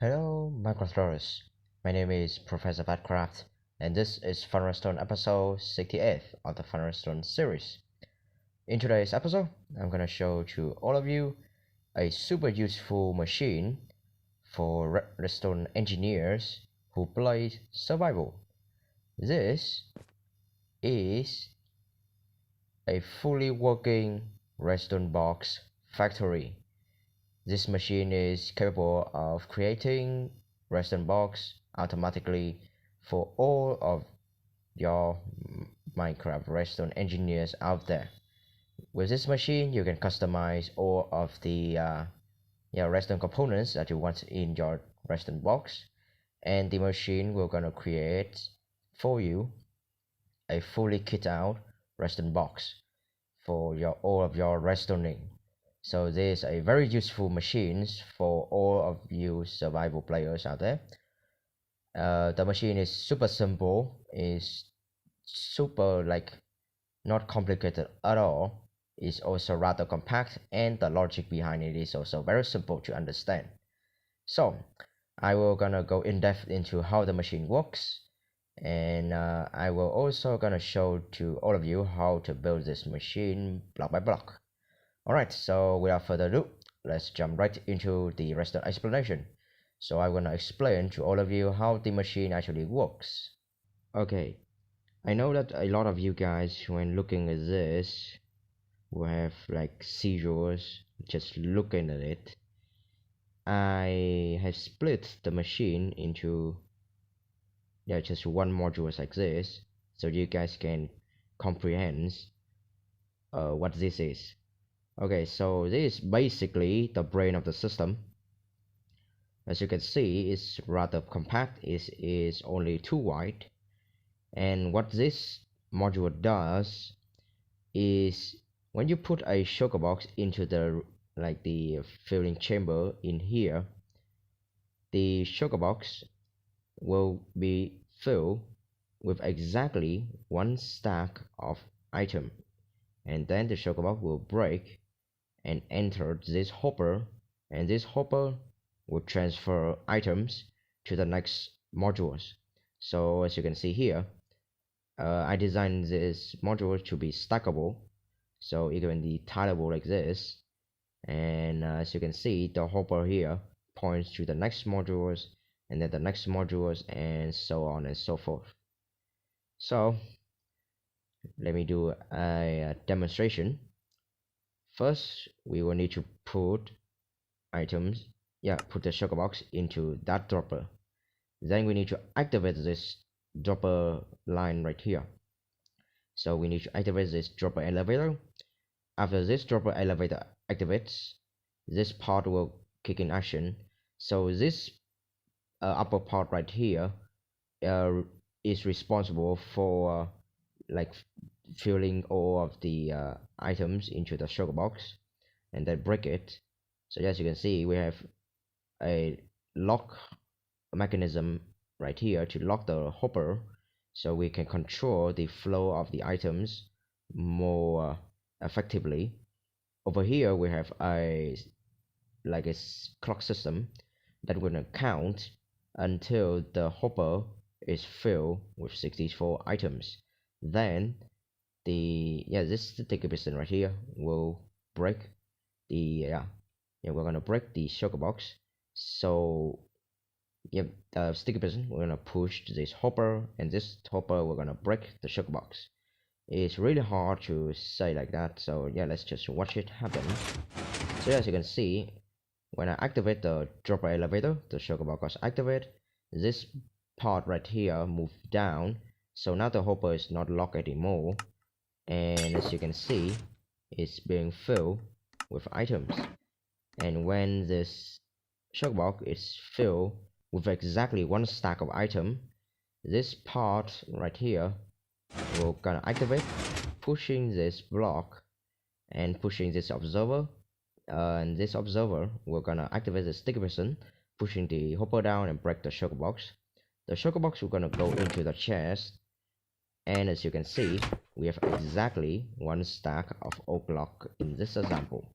Hello, Minecrafters. My name is Professor Badcraft, and this is Funredstone episode 68 of the Funredstone series. In today's episode, I'm gonna show to all of you a super useful machine for redstone engineers who play survival. This is a fully working redstone box factory. This machine is capable of creating redstone box automatically for all of your Minecraft redstone engineers out there. With this machine, you can customize all of the redstone components that you want in your redstone box, and the machine will gonna create for you a fully kit out redstone box for all of your redstoning. So this is a very useful machines for all of you survival players out there. The machine is super simple, is super not complicated at all. It's also rather compact, and the logic behind it is also very simple to understand. So I will gonna go in depth into how the machine works, and I will also gonna show to all of you how to build this machine block by block. Alright, so without further ado, let's jump right into the rest of the explanation. So I'm gonna explain to all of you how the machine actually works. Okay, I know that a lot of you guys, when looking at this, will have like seizures just looking at it. I have split the machine into just one module like this, so you guys can comprehend what this is. Okay, so this is basically the brain of the system. As you can see, it's rather compact. It is only 2 wide, and what this module does is when you put a shulker box into the filling chamber in here, the shulker box will be filled with exactly 1 stack of item, and then the shulker box will break and enter this hopper, and this hopper will transfer items to the next modules. So as you can see here, I designed this module to be stackable, so it can be tileable like this, and as you can see, the hopper here points to the next modules, and then the next modules, and so on and so forth. So let me do a demonstration. First, we will need to put items, put the shulker box into that dropper. Then we need to activate this dropper line right here. So we need to activate this dropper elevator. After this dropper elevator activates, this part will kick in action. So this upper part right here is responsible for filling all of the items into the shulker box and then break it. So as you can see, we have a lock mechanism right here to lock the hopper, so we can control the flow of the items more effectively. Over here we have a clock system that will count until the hopper is filled with 64 items. Then this sticky piston right here will break the we're gonna break the shulker box. So the sticky piston, we're gonna push this hopper, and this hopper we're gonna break the shulker box. It's really hard to say like that, so let's just watch it happen. So as you can see, when I activate the dropper elevator, the shulker box activate. This part right here move down, so now the hopper is not locked anymore, and as you can see, it's being filled with items. And when this shulker box is filled with exactly 1 stack of item, this part right here will gonna activate, pushing this block and pushing this observer, and this observer will gonna activate the sticky piston, pushing the hopper down and break the shulker box. The shulker box will gonna go into the chest, and as you can see, we have exactly 1 stack of oak block in this example.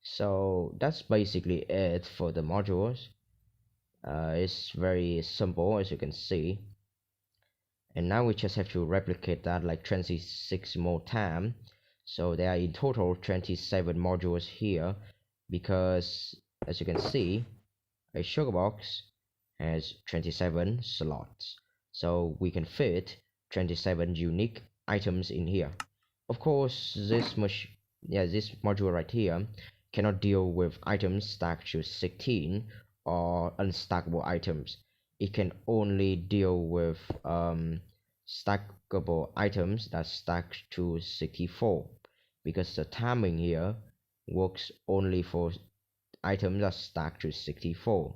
So that's basically it for the modules. It's very simple, as you can see. And now we just have to replicate that like 26 more times. So there are in total 27 modules here, because as you can see, a sugar box has 27 slots, so we can fit 27 unique items in here. Of course, this module right here cannot deal with items stacked to 16 or unstackable items. It can only deal with stackable items that stack to 64, because the timing here works only for items that stack to 64.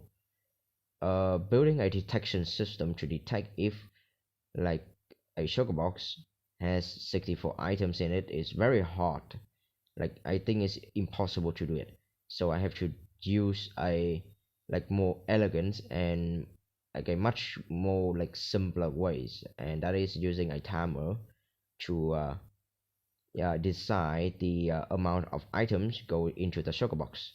Building a detection system to detect if like a sugar box has 64 items in it is very hard. Like, I think it's impossible to do it, so I have to use a like more elegant and like a much more like simpler ways, and that is using a timer to decide the amount of items go into the sugar box.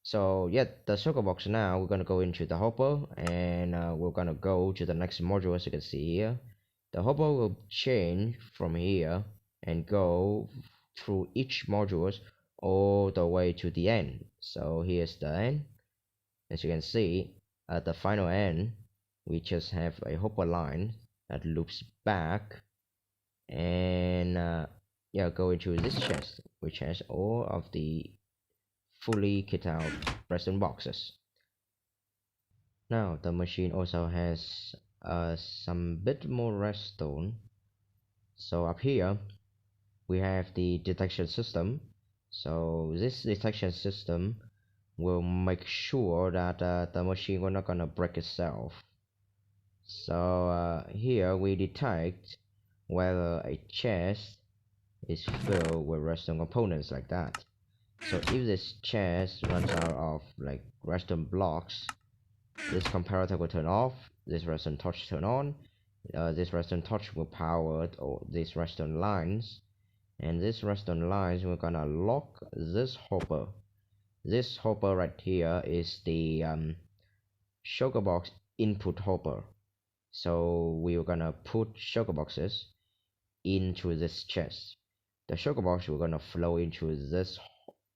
So yeah, the sugar box, now we're gonna go into the hopper, and we're gonna go to the next module. As you can see here, the hopper will change from here and go through each modules all the way to the end. So here's the end. As you can see, at the final end, we just have a hopper line that loops back, and go into this chest, which has all of the fully kit out redstone boxes. Now the machine also has some bit more redstone. So up here we have the detection system. So this detection system will make sure that the machine will not gonna break itself. So here we detect whether a chest is filled with redstone components like that. So if this chest runs out of like redstone blocks, this comparator will turn off, this redstone torch turn on, this redstone torch will power these redstone lines, and this redstone lines we're gonna lock this hopper. This hopper right here is the sugar box input hopper. So we're gonna put sugar boxes into this chest. The sugar box we're gonna flow into this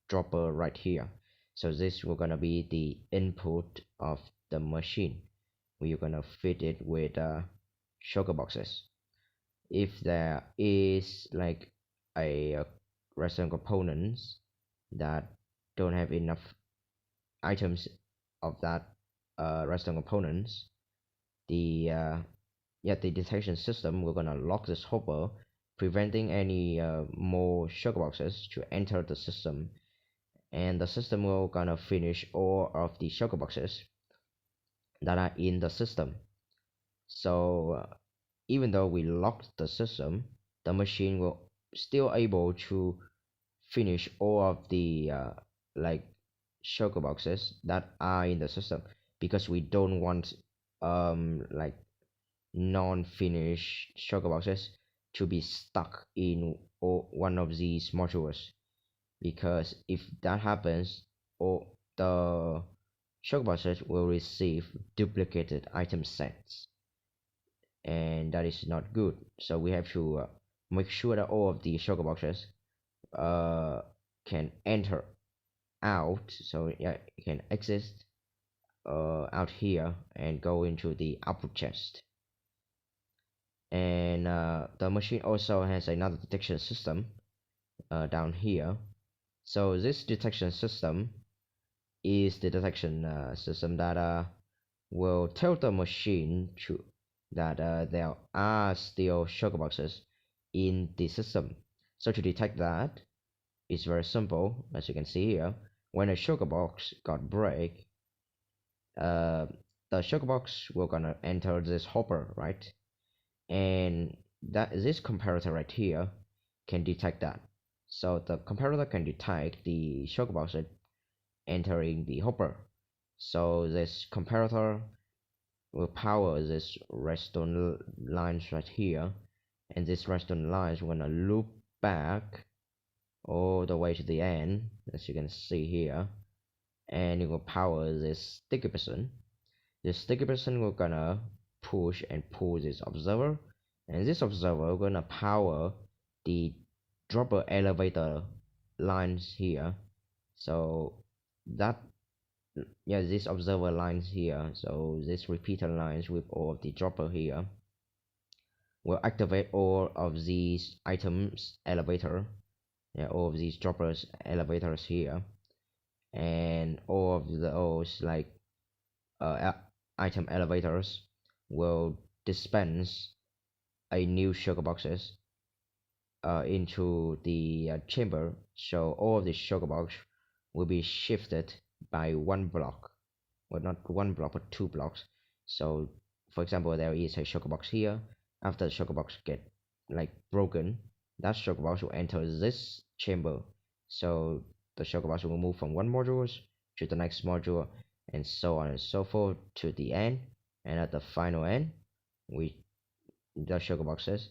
dropper right here. So this will gonna be the input of the machine. We're gonna fit it with sugar boxes. If there is like a redstone components that don't have enough items of that redstone components, the the detection system we're gonna lock this hopper, preventing any more sugar boxes to enter the system, and the system will gonna finish all of the sugar boxes that are in the system. So even though we locked the system, the machine will still able to finish all of the like sugar boxes that are in the system, because we don't want like non-finished sugar boxes to be stuck in one of these modules, because if that happens, or the sugar boxes will receive duplicated item sets, and that is not good. So we have to make sure that all of the sugar boxes can enter out, so yeah, it can exist out here and go into the output chest. And the machine also has another detection system down here. So this detection system is the detection system that will tell the machine that there are still sugar boxes in the system. So to detect that, it's very simple. As you can see here, when a sugar box got break, uh, the sugar box will gonna enter this hopper, right? And that this comparator right here can detect that. So the comparator can detect the sugar box entering the hopper. So this comparator will power this redstone lines right here, and this redstone lines we're gonna loop back all the way to the end, as you can see here, and it will power this sticky piston. the sticky person will gonna push and pull this observer, and this observer gonna power the dropper elevator lines here. So that, yeah, this observer lines here, so this repeater lines with all of the dropper here will activate all of these items elevator, yeah, all of these droppers elevators here, and all of those like item elevators will dispense a new shulker boxes into the chamber. So all of the shulker box will be shifted by one block, well, not one block but two blocks. So for example, there is a shulker box here. After the shulker box get like broken, that shulker box will enter this chamber. So the shulker box will move from one module to the next module, and so on and so forth to the end. And at the final end, the shulker boxes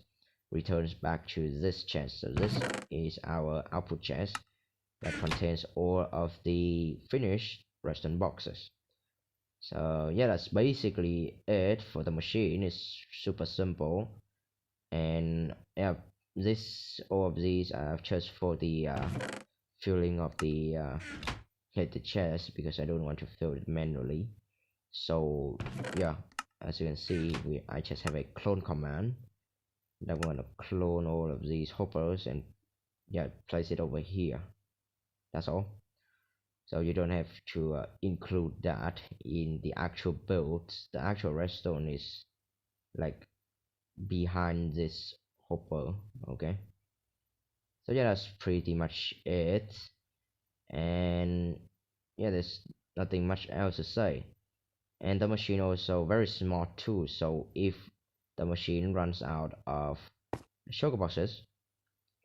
returns back to this chest. So this is our output chest that contains all of the finished redstone boxes. So yeah, that's basically it for the machine. It's super simple, and yeah, all of these are just for the filling of the chest, because I don't want to fill it manually. So yeah, as you can see, I just have a clone command that I'm gonna clone all of these hoppers and yeah, place it over here. That's all. So you don't have to include that in the actual build. The actual redstone is like behind this hopper. Okay, so yeah, that's pretty much it, and yeah, there's nothing much else to say. And the machine also very smart too, so if the machine runs out of shulker boxes,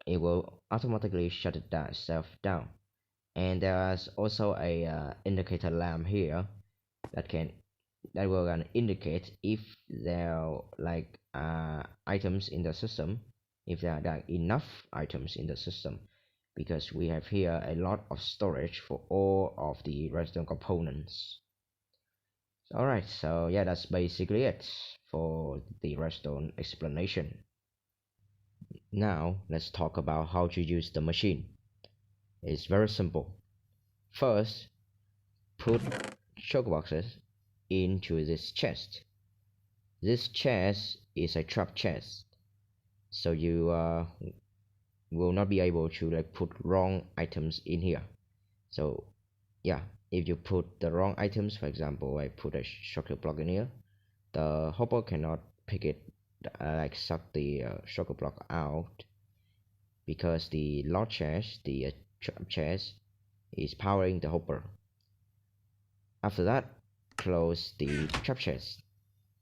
it will automatically shut itself down. And there's also a indicator lamp here that will gonna indicate if there are like items in the system, if there are enough items in the system, because we have here a lot of storage for all of the redstone components. Alright, so yeah, that's basically it for the redstone explanation. Now let's talk about how to use the machine. It's very simple. First, put shulker boxes into this chest. This chest is a trap chest, so you will not be able to like put wrong items in here. So yeah, if you put the wrong items, for example, I put a shulker block in here, the hopper cannot pick it, like suck the shulker block out, because the lock chest, the trap chest, is powering the hopper. After that, close the trap chest.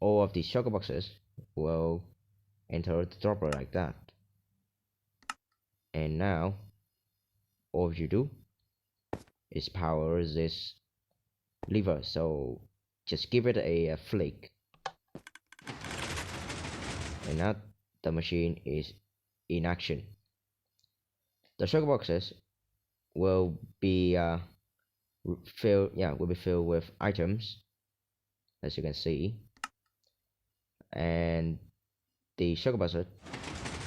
All of the shulker boxes will enter the dropper like that. And now all you do is power this lever, so just give it a flick, and now the machine is in action. The shulker boxes will be filled with items, as you can see, and the shulker boxes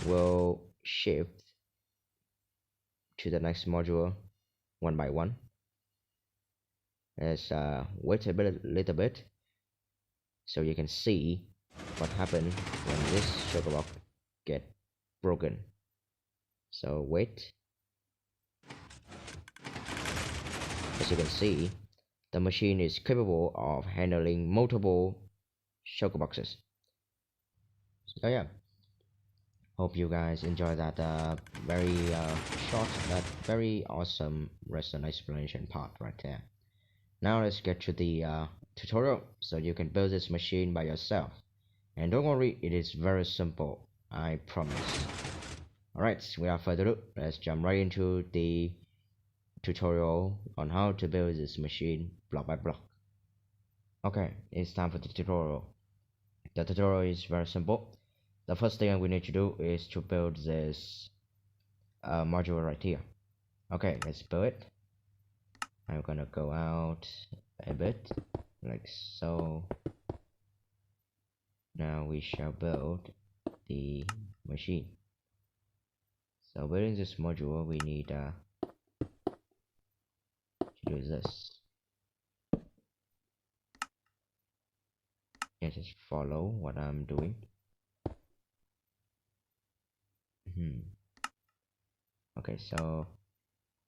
will shift to the next module one by one. Let's wait a little bit so you can see what happened when this shulker block get broken. So wait. As you can see, the machine is capable of handling multiple shulker boxes. So yeah, hope you guys enjoy that very short but very awesome redstone explanation part right there. Now let's get to the tutorial, so you can build this machine by yourself. And don't worry, it is very simple, I promise. Alright, without further ado, let's jump right into the tutorial on how to build this machine block by block. Okay, it's time for the tutorial. The tutorial is very simple. The first thing we need to do is to build this module right here. Okay, let's build it. I'm gonna go out a bit like so. Now we shall build the machine. So building this module, we need to do this. Yeah, just follow what I'm doing. Okay, so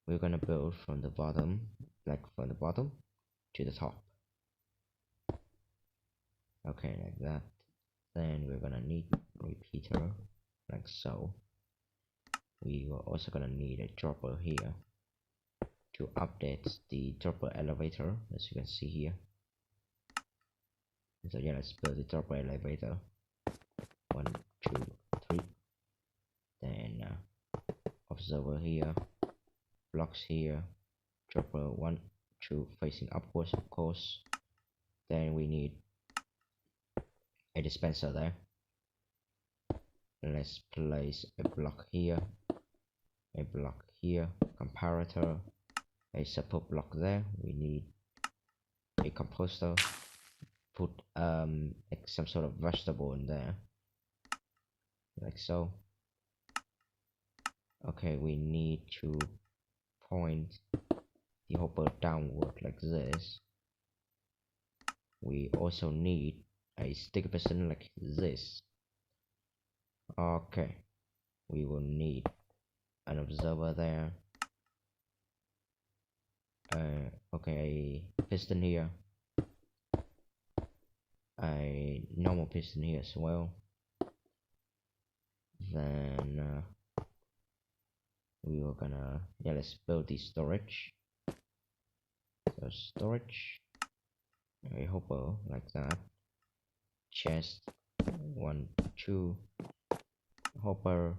we're gonna build from the bottom, like from the bottom to the top. Okay, like that. Then we're gonna need repeater, like so. We are also gonna need a dropper here to update the dropper elevator, as you can see here. So yeah, let's build the dropper elevator. 1, 2, 3. Then observer here, blocks here, dropper 1, 2 facing upwards, of course. Then we need a dispenser there. Let's place a block here, a block here, comparator, a support block there. We need a composter, put some sort of vegetable in there, like so. Okay, we need to point the hopper downward like this. We also need a stick piston like this. Okay, we will need an observer there. Okay, a piston here, a normal piston here as well. Then we were gonna, yeah, let's build the storage. So storage, a hopper like that, chest, 1, 2, hopper,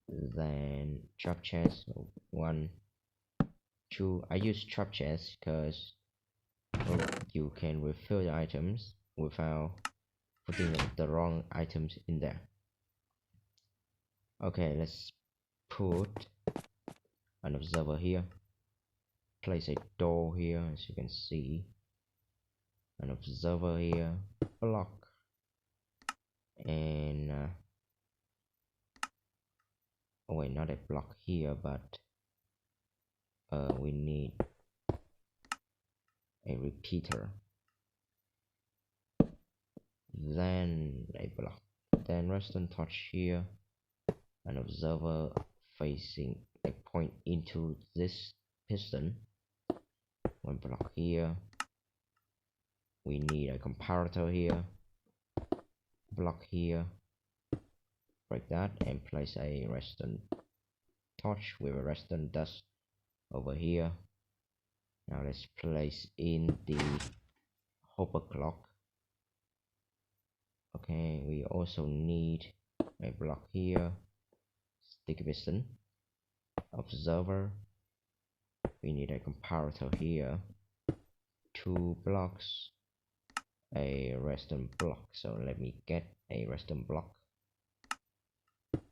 then trap chest, 1, 2. I use trap chest because you can refill the items without putting the wrong items in there. Okay, let's put an observer here, place a door here, as you can see, an observer here, block, and oh wait, not a block here, but we need a repeater, then a block, then redstone torch here, an observer facing, like point into this piston, 1 block here. We need a comparator here, block here, break that, and place a redstone torch with a redstone dust over here. Now let's place in the hopper clock. Okay, we also need a block here, stick piston, observer. We need a comparator here, 2 blocks, a redstone block. So let me get a redstone block.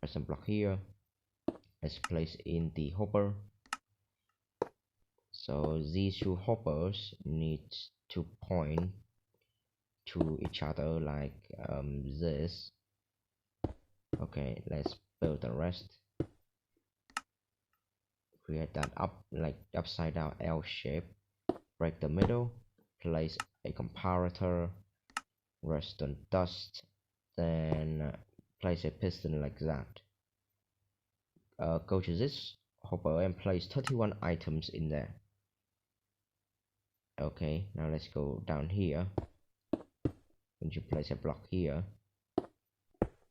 Redstone block here. Let's place in the hopper. So these 2 hoppers need to point to each other like this. Okay, let's build the rest. Create that like upside down L shape. Break the middle. Place a comparator, redstone dust, then place a piston like that. Go to this hopper and place 31 items in there. Okay, now let's go down here. When you place a block here,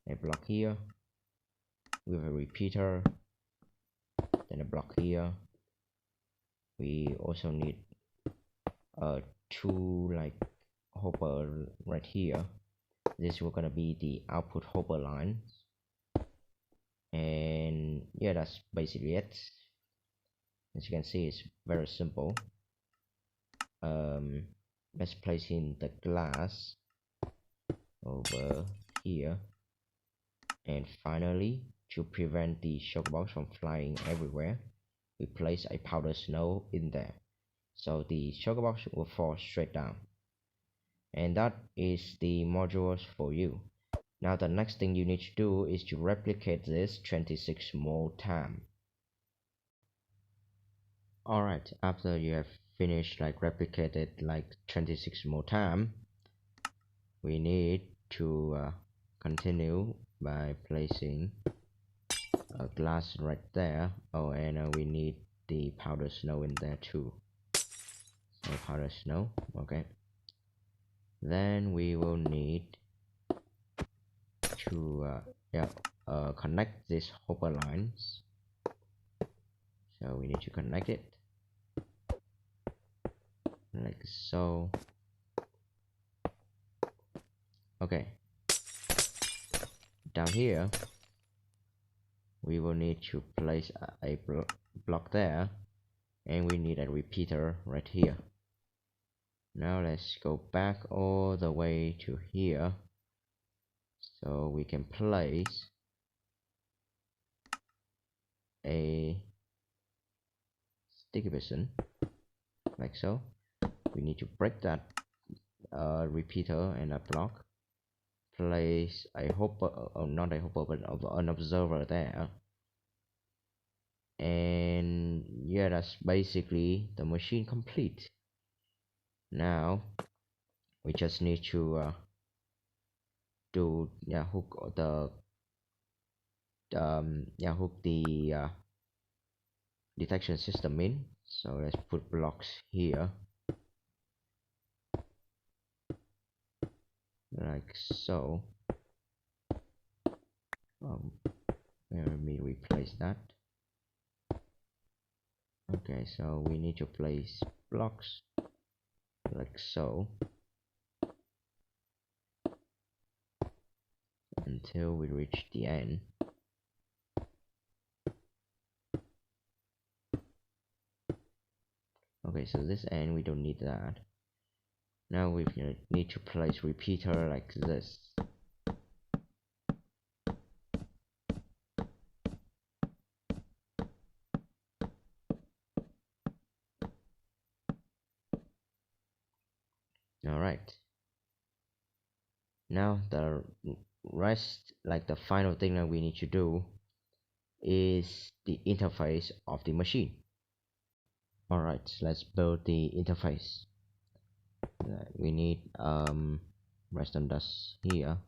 a block here with a repeater, then a block here. We also need 2 like hopper right here. This will gonna be the output hopper line, and yeah, that's basically it. As you can see, it's very simple. Let's place in the glass over here, and finally, to prevent the shulker box from flying everywhere, we place a powder snow in there. so the shulker box will fall straight down. And that is the modules for you. Now the next thing you need to do is to replicate this 26 more times. Alright, after you have finished like replicated like 26 more times, we need to continue by placing a glass right there. Oh, and we need the powder snow in there too. So powder snow, okay. Then we will need to connect these hopper lines. So we need to connect it like so. Okay, down here we will need to place a block there, and we need a repeater right here. Now let's go back all the way to here, so we can place a sticky piston like so. We need to break that repeater and a block, place a hopper, not a hopper but an observer there, and yeah, that's basically the machine complete. Now we just need to hook the detection system in. So let's put blocks here like so. Let me replace that. Okay, so we need to place blocks like so until we reach the end. Okay, so this end we don't need that. Now we need to place repeater like this. Alright, now the rest, like the final thing that we need to do, is the interface of the machine. Alright, let's build the interface. We need redstone dust here,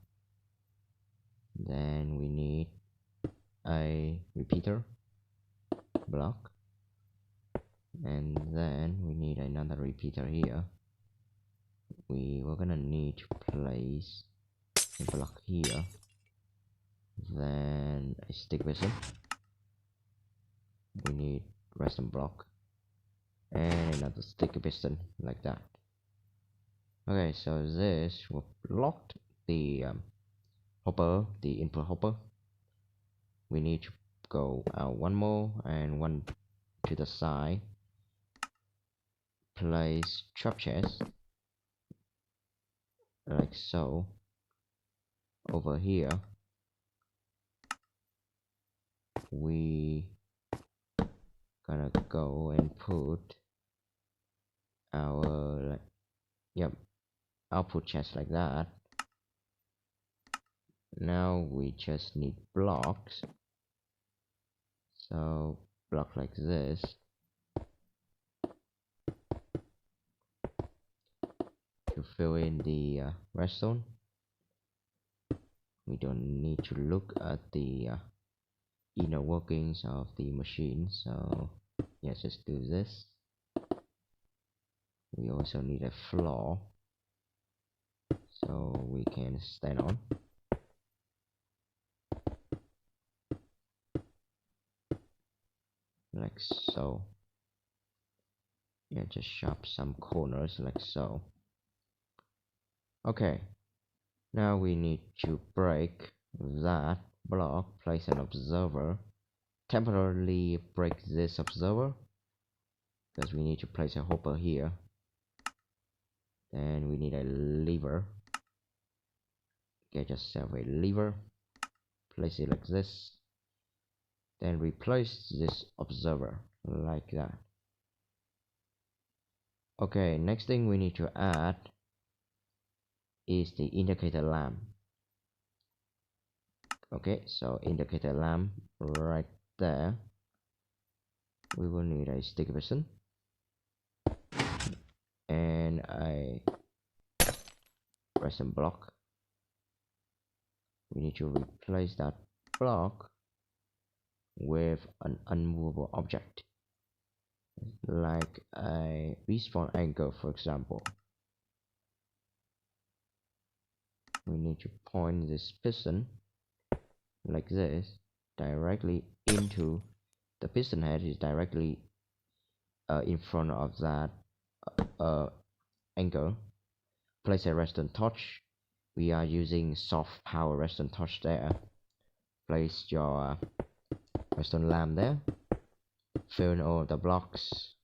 then we need a repeater block, and then we need another repeater here. We're gonna need to place a block here, then a stick piston. We need redstone block and another sticky piston like that. Okay, so this will block the hopper, the input hopper. We need to go out one more and one to the side. Place trap chest like so. Over here we gonna go and put our output chest like that. Now we just need blocks, so block like this. To fill in the redstone, we don't need to look at the inner workings of the machine, so yeah, just do this. We also need a floor so we can stand on. Like so. Yeah, just sharp some corners like so. Okay, now we need to break that block, place an observer, temporarily break this observer, because we need to place a hopper here. Then we need a lever. Get yourself a lever, place it like this, then replace this observer like that. Okay, next thing we need to add is the indicator lamp. Okay, so indicator lamp right there. We will need a sticky piston and a resin block. We need to replace that block with an unmovable object, like a respawn anchor, for example. We need to point this piston like this directly into the piston head is directly in front of that anchor. Place a redstone torch. We are using soft power redstone torch there. Place your redstone lamp there. Fill in all the blocks,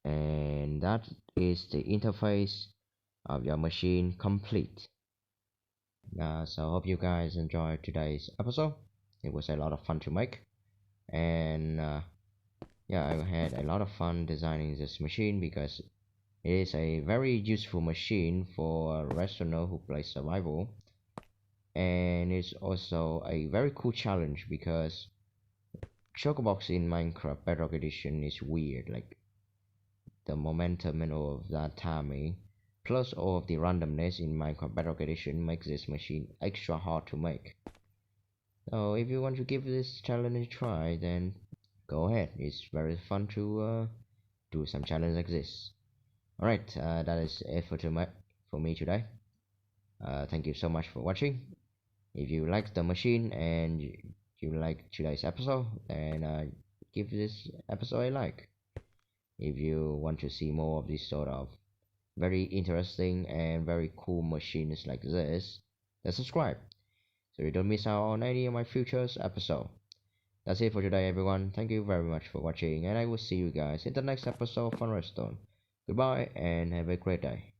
and that is the interface of your machine complete. So I hope you guys enjoyed today's episode. It was a lot of fun to make, and yeah, I had a lot of fun designing this machine because it is a very useful machine for a redstoner who plays survival, and it's also a very cool challenge because shulker box in Minecraft Bedrock Edition is weird, like the momentum and all of that timing, plus all of the randomness in Minecraft Bedrock Edition makes this machine extra hard to make. So if you want to give this challenge a try, then go ahead. It's very fun to do some challenge like this. Alright, that is it for me today. Thank you so much for watching. If you like the machine and you like today's episode, then give this episode a like. If you want to see more of this sort of very interesting and very cool machines like this, then subscribe so you don't miss out on any of my future episodes. That's it for today, everyone. Thank you very much for watching, and I will see you guys in the next episode of Funredstone. Goodbye and have a great day.